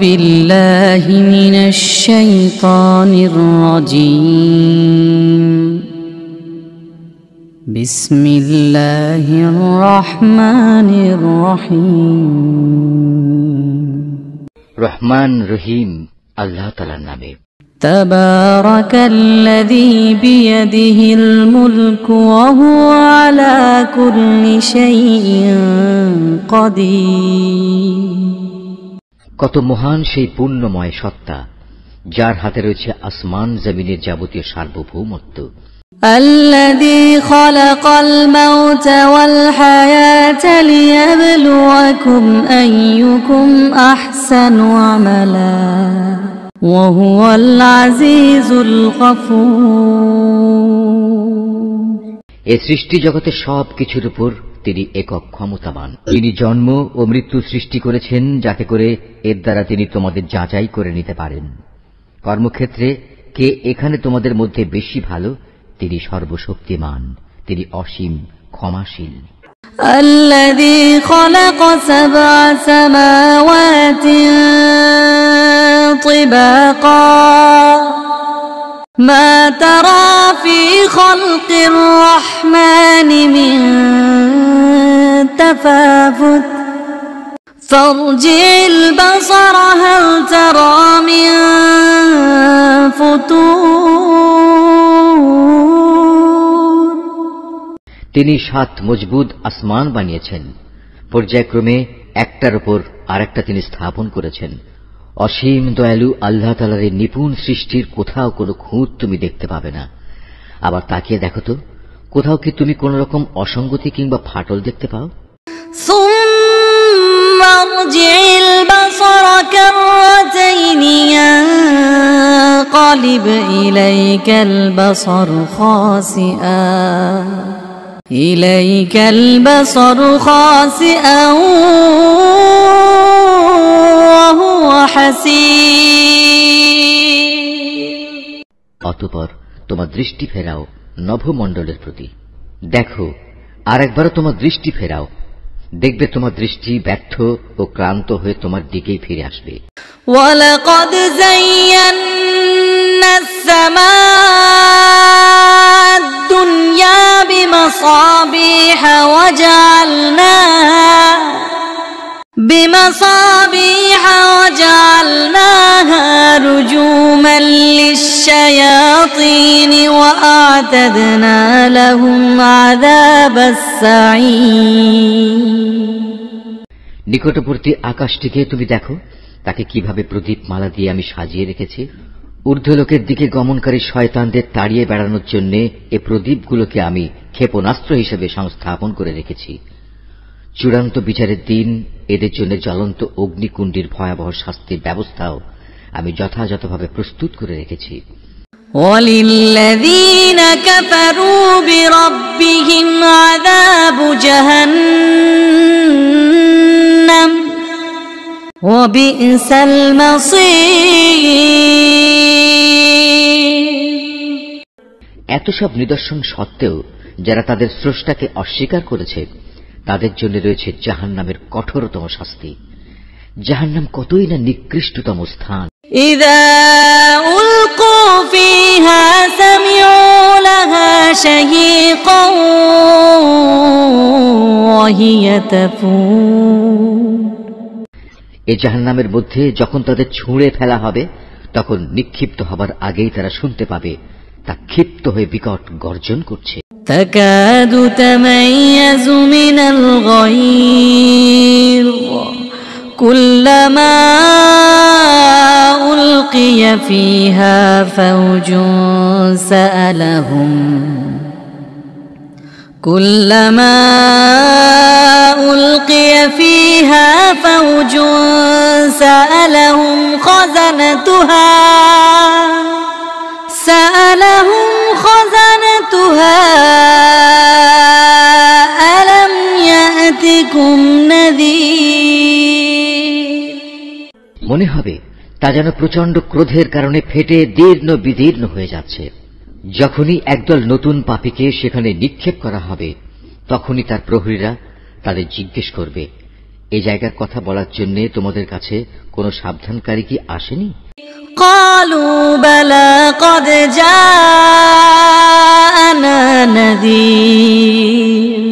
بالله من الشيطان الرجيم بسم الله الرحمن الرحيم রহমান রহিম আল্লাহ তাআলার নামে। تبارك الذي بيده الملك وهو على كل شيء قدير কত মহান সেই পূর্ণময় সত্তা যার হাতে রয়েছে আসমান জমিনের যাবতীয় সার্বভৌমত্ব। الذي خلق الموت والحياة ليبلوكم أيكم أحسن عملا وهو العزيز الغفور এই সৃষ্টি জগতে সব কিছুর উপর তিনি একক ক্ষমতাবান। তিনি জন্ম ও মৃত্যু সৃষ্টি করেছেন যাতে করে এর দ্বারা তিনি তোমাদের যাচাই করে নিতে পারেন। কর্মক্ষেত্রে কে এখানে তোমাদের মধ্যে বেশি ভালো, তিনি সর্বশক্তিমান, তিনি অসীম ক্ষমাশীল। الذي خلق سبع سماوات طباقا ما ترى في خلق الرحمن من تفاوت فارجع البصر هل ترى من فطور তিনি 7 মজবুত আসমান বানিয়েছেন, পর্যায়ক্রমে একটার উপর আরেকটা তিনি স্থাপন করেছেন। অসীম দয়ালু আল্লাহ তাআলার এই নিপুণ সৃষ্টির কোথাও কোনো খুঁত তুমি দেখতে পাবে না। আবার তাকিয়ে দেখো তো, কোথাও কি তুমি কোন রকম অসঙ্গতি কিংবা ফাটল দেখতে পাও? ثم ارجع البصر كرتين ينقلب إليك البصر خاسئا وهو حسير অতঃপর তোমার দৃষ্টি ফেরাও নভমণ্ডলের প্রতি। দেখো, আরেকবার তোমার দৃষ্টি ফেরাও, দেখবে তোমার দৃষ্টি ব্যর্থ ও ক্লান্ত হয়ে তোমার দিকেই ফিরে আসবে। وَلَقَدْ زَيَّنَّا السَّمَاءَ الدُّنْيَا بِمَصَابِيحَ وَجَعَلْنَاهَا رُجُومًا لِلشَّيَاطِينِ وَأَعْتَدْنَا لَهُمْ عَذَابَ السَّعِيرِ নিকটবর্তী আকাশটিকে তুমি দেখো, তাকে কিভাবে প্রদীপমালা দিয়ে আমি সাজিয়ে রেখেছি। ঊর্ধ্বলোকের দিকে গমনকারী শয়তানদের তাড়িয়ে বেড়ানোর জন্য এ প্রদীপগুলোকে আমি ক্ষেপণাস্ত্র হিসেবে সংস্থাপন করে রেখেছি। চূড়ান্ত বিচারের দিন এদের জন্য জ্বলন্ত অগ্নিকুণ্ডের ভয়াবহ শাস্তির ব্যবস্থাও আমি যথাযথভাবে প্রস্তুত করে রেখেছি। وَلِلَّذِينَ كَفَرُوا بِرَبِّهِمْ عَذَابُ جَهَنَّمَ وَبِئْسَ الْمَصِيرُ এত সব নিদর্শন সত্ত্বেও যারা তাদের স্রষ্টাকে অস্বীকার করেছে তাদের জন্য রয়েছে জাহান্নামের কঠোরতম শাস্তি। জাহান্নাম কতই না নিকৃষ্টতম স্থান। إذا ألقوا فيها سمعوا لها شهيقا وهي تفور এ জাহান্নামের মধ্যে যখন তাদের ছুঁড়ে ফেলা হবে তখন নিক্ষিপ্ত হবার আগেই তারা শুনতে পাবে তা ক্ষিপ্ত হয়ে বিকট গর্জন করছে। تكاد تميز من الغيظ كلما ألقي فيها فوج سألهم خزنتها ألم يأتكم نذير মনে হবে তা যেন প্রচন্ড ক্রোধের কারণে ফেটে দীর্ণ বিদীর্ণ হয়ে যাচ্ছে। যখনই একদল নতুন পাপীকে সেখানে নিক্ষেপ করা হবে তখনই তার প্রহরীরা তাদের জিজ্ঞেস করবে, এই জায়গার কথা বলার জন্য তোমাদের কাছে কোনো সাবধানকারী কি আসেনি? قالوا بلى قد جاءنا نذير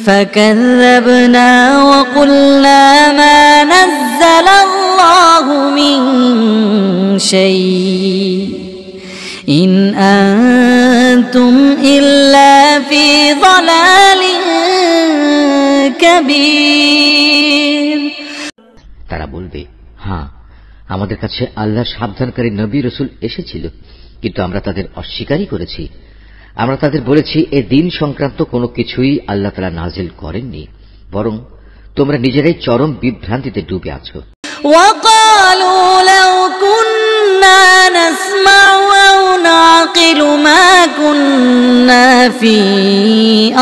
فكذبنا وقلنا ما نزل الله من شيء إن أنتم إلا في ضلال كبير। তারা বলবে, হ্যাঁ, আমাদের কাছে আল্লাহর সাবধানকারী নবী রাসূল এসেছিল, কিন্তু আমরা তাদের অস্বীকারই করেছি। আমরা তাদের বলেছি এ দিন সংক্রান্ত কোনো কিছুই আল্লাহ তাআলা নাজিল করেননি, বরং তোমরা নিজেরাই চরম বিভ্রান্তিতে ডুবে আছো। وقالوا لو كنا نسمع أو نعقل ما كنا في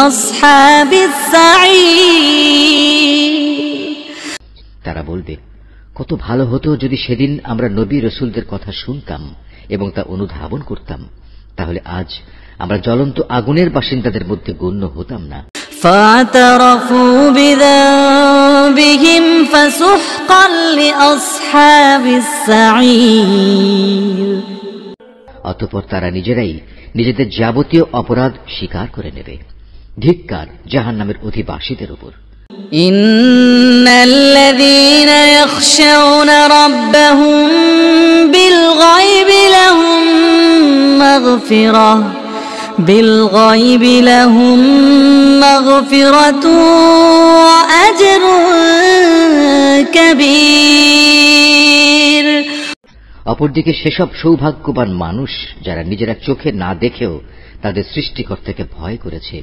أصحاب السعير। তারা বলবে, কত ভালো হতো যদি সেদিন আমরা নবী রাসূলদের কথা শুনতাম এবং তা অনুধাবন করতাম, তাহলে আজ আমরা জ্বলন্ত আগুনের বাসিন্দাদের মধ্যে গণ্য হতাম না। فاعترفوا بذنبهم فسحقا لأصحاب السعير। অতঃপর তারা নিজেরাই নিজেদের যাবতীয় অপরাধ স্বীকার করে নেবে। ধিক্কার জাহান্নামের অধিবাসীদের উপর। إن الذين يخشون ربهم بالغيب لهم مغفرة وأجر كبير। অপরদিকে সেসব সৌভাগ্যবান মানুষ যারা নিজেরা চোখে না দেখেও তাদের সৃষ্টিকর্তাকে ভয় করেছে,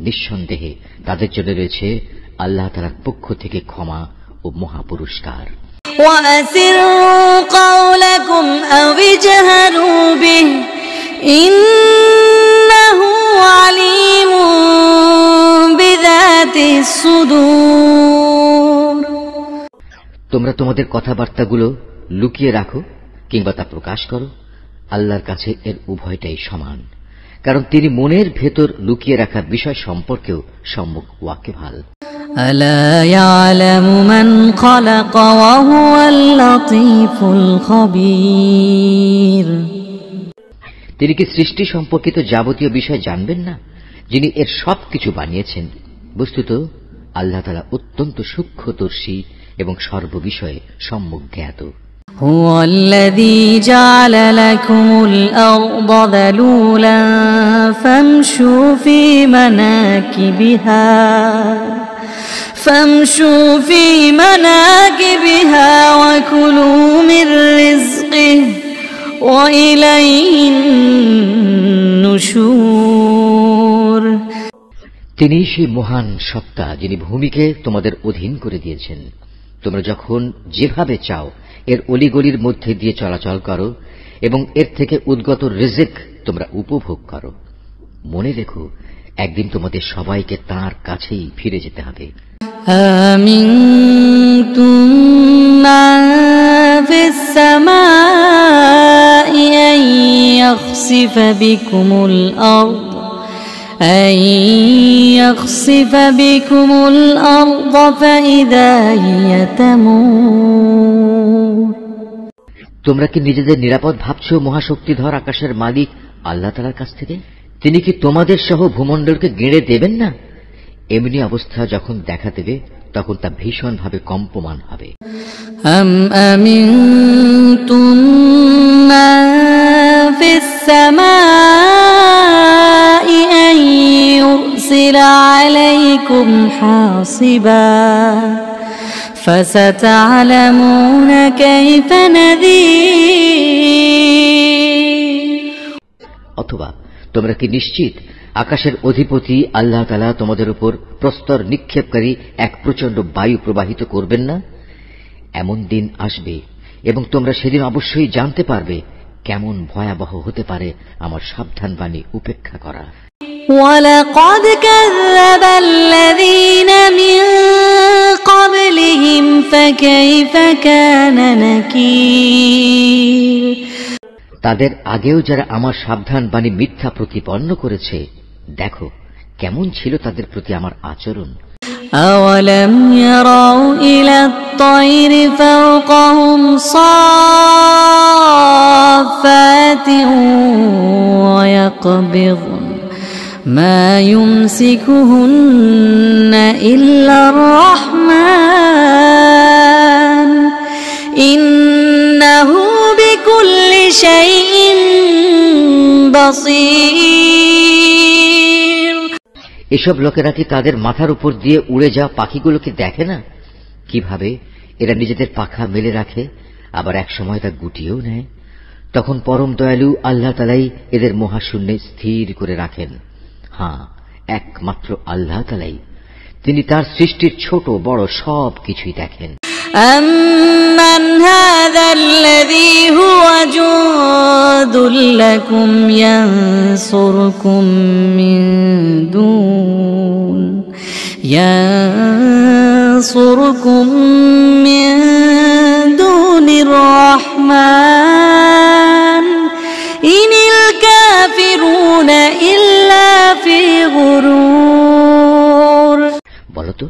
নিঃসন্দেহে তাদের জন্য রয়েছে আল্লাহ তাআলার পক্ষ থেকে ক্ষমা ও মহাপুরস্কার। وأسروا قولكم أو اجهروا به إنه عليم بذات الصدور। তোমরা তোমাদের কথাবার্তাগুলো লুকিয়ে রাখো কিংবা তা প্রকাশ করো, আল্লাহর কাছে এর উভয়টাই সমান, কারণ তিনি মনের ভেতর লুকিয়ে রাখা বিষয় সম্পর্কেও সম্যক ওয়াকিবহাল। ألا يعلم من خلق وهو اللطيف الخبير। তিনি কি সৃষ্টি সম্পর্কিত যাবতীয় বিষয় জানবেন না, যিনি এর সবকিছু বানিয়েছেন? বস্তুত আল্লাহ তাআলা অত্যন্ত সূক্ষ্মদর্শী এবং সর্ববিষয়ে সম্যক জ্ঞাত। هو الذي جعل لكم الأرض ذلولا فامشوا في مناكبها وكلوا من رزقه وإليه النشور। তিনি সেই মহান সত্তা যিনি ভূমিকে তোমাদের অধীন করে দিয়েছেন। তোমরা যখন যেভাবে চাও এর অলিগলির মধ্যে দিয়ে চলাচল করো এবং এর থেকে উদ্গত রিজিক তোমরা উপভোগ করো। মনে রেখো, একদিন তোমাদের সবাইকে তাঁর কাছেই ফিরে যেতে হবে। أأمنتم من في السماء أن يخسف بكم الأرض فإذا هي تمور। তোমরা কি নিজেদের নিরাপদ ভাবছো মহাশক্তিধর আকাশের মালিক আল্লাহ তাআলার কাছ থেকে? তিনি কি তোমাদের সহ ভূমণ্ডলকে গেঁড়ে দেবেন না? এমনি অবস্থা যখন দেখা দেবে তখন তা ভীষণভাবে কম্পমান হবে। أم أمنتم من في السماء أن يرسل عليكم حاصبا فستعلمون كيف نذير। অথবা তোমরা কি নিশ্চিত আকাশের অধিপতি আল্লাহ তাআলা তোমাদের উপর প্রস্তর নিক্ষেপকারী এক প্রচণ্ড বায়ু প্রবাহিত করবেন না? এমন দিন আসবে এবং তোমরা সেদিন অবশ্যই জানতে পারবে কেমন ভয়াবহ হতে পারে আমার সাবধানবাণী উপেক্ষা করা। وَلَقَدْ كَذَّبَ الَّذِينَ مِن قَبْلِهِمْ فَكَيْفَ كَانَ نَكِيرِ। তাদের আগেও যারা আমার সাবধানবাণী মিথ্যা প্রতিপন্ন করেছে, দেখো কেমন ছিল তাদের প্রতি আমার আচরণ। أولم يروا إلى الطير فوقهم صافات ويقبضن ما يمسكهن إلا الرحمن إنه بكل شيء بصير। এসব লোকেরা কি তাদের মাথার উপর দিয়ে উড়ে যাওয়া পাখিগুলোকে দেখে না? কিভাবে এরা নিজেদের পাখা মেলে রাখে, আবার এক সময় তা গুটিয়েও নেয়। তখন পরম দয়ালু আল্লাহ তাআলাই এদের মহাশূন্যে স্থির করে রাখেন। হ্যাঁ, একমাত্র আল্লাহ তাআলাই, তিনি তার সৃষ্টির ছোট বড় সব কিছুই দেখেন। أَمَّنْ هَذَا الَّذِي هُوَ جُندٌ لَكُمْ يَنصُرُكُم مِّن دُونِ الرَّحْمَنِ إِنِ الْكَافِرُونَ إِلَّا فِي غُرُورٍ। বলো তো,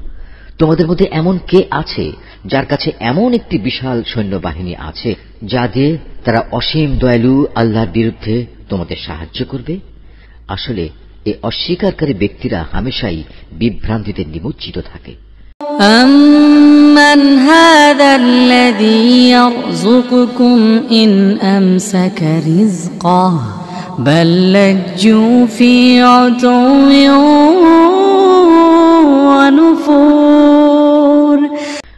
তোমাদের মধ্যে এমন কে আছে যার কাছে এমন একটি বিশাল সৈন্যবাহিনী আছে যা দিয়ে তারা অসীম দয়ালু আল্লাহর বিরুদ্ধে তোমাদের সাহায্য করবে? আসলে এই অস্বীকারী ব্যক্তিরা হামেশাই বিভ্রান্তিতে নিমজ্জিত থাকে। أَمَّنْ هَذَا الَّذِي يَرْزُقُكُمْ إِنْ أَمْسَكَ رِزْقَهُ بَل لَّجُّوا فِي عُتُوٍّ وَنُفُورٍ।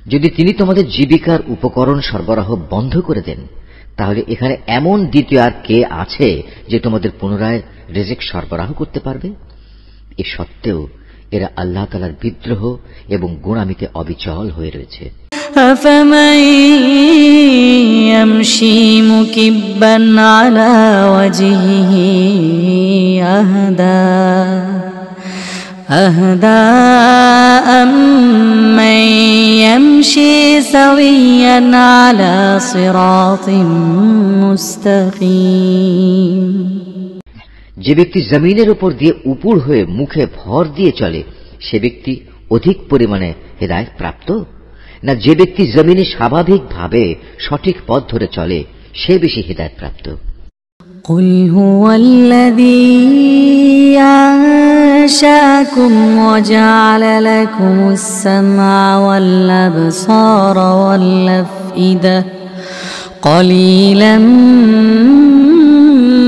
যদি তিনি তোমাদের জীবিকার উপকরণ সরবরাহ বন্ধ করে দেন, তাহলে এখানে এমন দ্বিতীয় আর কে আছে যে তোমাদের পুনরায় রিজিক সরবরাহ করতে পারবে? এ সত্ত্বেও এরা আল্লাহ তাআলার বিদ্রোহ এবং গোঁড়ামিতে অবিচল হয়ে রয়েছে। أَفَمَن يَمْشِي مُكِبًّا عَلَى وَجْهِهِ أَهْدَىٰ أَمَّن يَمْشِي سَوِيًّا عَلَى صِرَاطٍ مُّسْتَقِيمٍ। যে ব্যক্তি জমিনের উপর দিয়ে উপুর হয়ে মুখে ভর দিয়ে চলে, সে ব্যক্তি অধিক পরিমাণে হেদায়েত প্রাপ্ত, না যে ব্যক্তি জমিনে স্বাভাবিকভাবে সঠিক পথ ধরে চলে সে বেশি হেদায়েত প্রাপ্ত? قُلْ هُوَ الَّذِي أَنشَأَكُمْ وَجَعَلَ لَكُمُ السَّمْعَ وَالْأَبْصَارَ وَالْأَفْئِدَةَ قَلِيلًا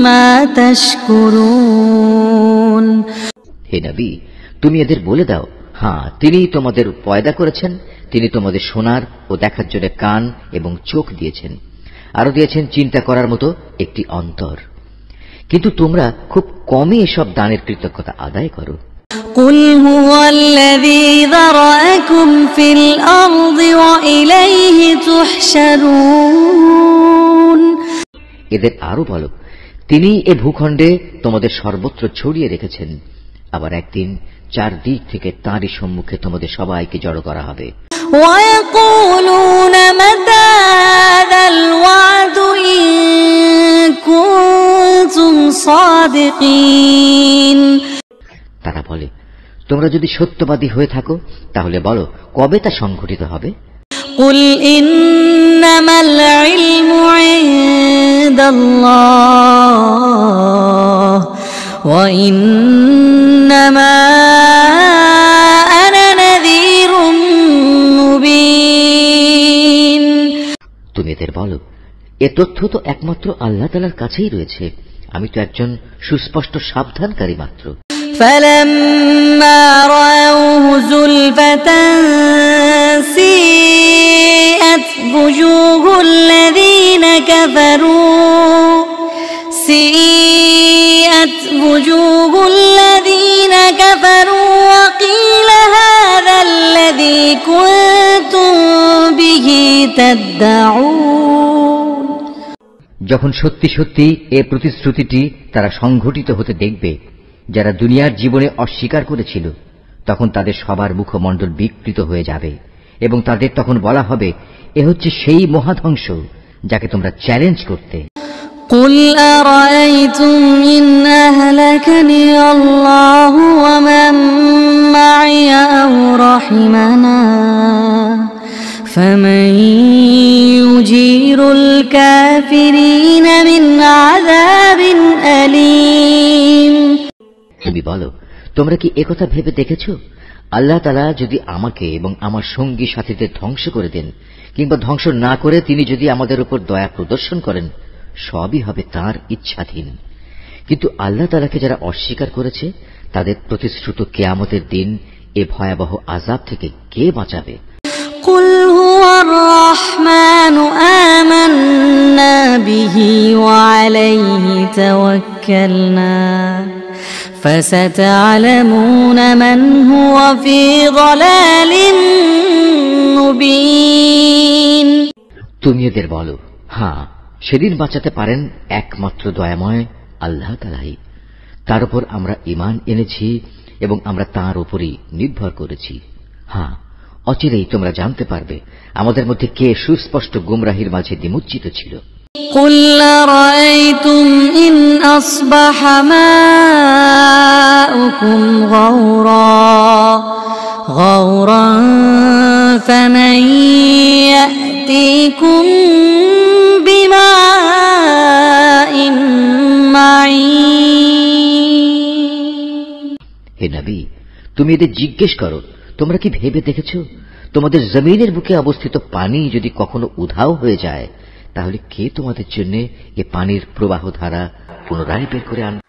مَا تَشْكُرُونَ। হে নবী, তুমি এদের বলে দাও, হ্যাঁ, তিনিই তোমাদের পয়দা করেছেন, তিনি তোমাদের শোনার ও দেখার জন্য কান এবং চোখ দিয়েছেন, আরো দিয়েছেন চিন্তা করার মতো একটি অন্তর। কিন্তু তোমরা খুব কমই এসব দানের কৃতজ্ঞতা আদায় করো। قُلْ هُوَ الَّذِي ذَرَأَكُمْ فِي الْأَرْضِ وَإِلَيْهِ تُحْشَرُونَ। এদের আরো বলো, তিনি এ ভূখণ্ডে তোমাদের সর্বত্র ছড়িয়ে রেখেছেন, আবার একদিন চারদিক থেকে তাঁরই সম্মুখে তোমাদের সবাইকে জড়ো করা হবে। وَيَقُولُونَ مَتَىٰ هَٰذَا الْوَعْدُ إِن كُنتُمْ صَادِقِينَ। তারা বলে, তোমরা যদি সত্যবাদী হয়ে থাকো তাহলে বলো, কবে তা সংঘটিত হবে? قُلْ إِنَّمَا الْعِلْمُ عِندَ اللَّهِ وَإِنَّمَا أَنَا نَذِيرٌ مُّبِينٌ। তুমি এদের বলো, এ তথ্য তো একমাত্র আল্লাহ তাআলার কাছেই রয়েছে, আমি তো একজন সুস্পষ্ট সাবধানকারী মাত্র। فَلَمَّا رَأَوْهُ زُلْفَةً سِيئَتْ وُجُوهُ الَّذِينَ كَفَرُوا وَقِيلَ هَٰذَا الَّذِي كُنتُم بِهِ تَدَّعُونَ। যখন সত্যি সত্যি এ প্রতিশ্রুতিটি তারা সংঘটিত হতে দেখবে যারা দুনিয়ার জীবনে অস্বীকার করেছিল, তখন তাদের সবার মুখমণ্ডল বিকৃত হয়ে যাবে এবং তাদের তখন বলা হবে, এ হচ্ছে সেই মহাধ্বংস যাকে তোমরা চ্যালেঞ্জ করতে। قل أرأيتم إن أهلكني الله ومن معي أو رحمنا فمن يجير الكافرين من عذاب أليم। তুমি বলো, তোমরা কি একথা ভেবে দেখেছো, আল্লাহ তাআলা যদি আমাকে এবং আমার সঙ্গী সাথীদের ধ্বংস করে দেন কিংবা ধ্বংস না করে তিনি যদি আমাদের উপর দয়া প্রদর্শন করেন, সবই হবে তাঁর ইচ্ছাধীন। কিন্তু আল্লাহ তাআলাকে যারা অস্বীকার করেছে তাদের প্রতিশ্রুত কিয়ামতের দিন এ ভয়াবহ আযাব থেকে কে বাঁচাবে? قل هو الرحمن آمنا به وعليه توكلنا فستعلمون من هو في ضلال مبين। তুমি এদের বলো, হ্যাঁ, সেদিন বাঁচাতে পারেন একমাত্র দয়াময় আল্লাহ তাআলাই। তার উপর আমরা ঈমান এনেছি এবং আমরা তাঁর উপরই নির্ভর করেছি। হ্যাঁ, অচিরেই তোমরা জানতে পারবে আমাদের মধ্যে কে সুস্পষ্ট গুমরাহির মাঝে নিমজ্জিত ছিল। قل أرأيتم إن أصبح ماؤكم غورا فمن يأتيكم بماء معين। হে নবী, তুমি এদের জিজ্ঞেস করো, তোমরা কি ভেবে দেখেছ তোমাদের জমিনের বুকে অবস্থিত পানি যদি কখনো উধাও হয়ে যায় তাহলে কে তোমাদের জন্য এ পানির প্রবাহ ধারা পুনরায় বের করে আনবে?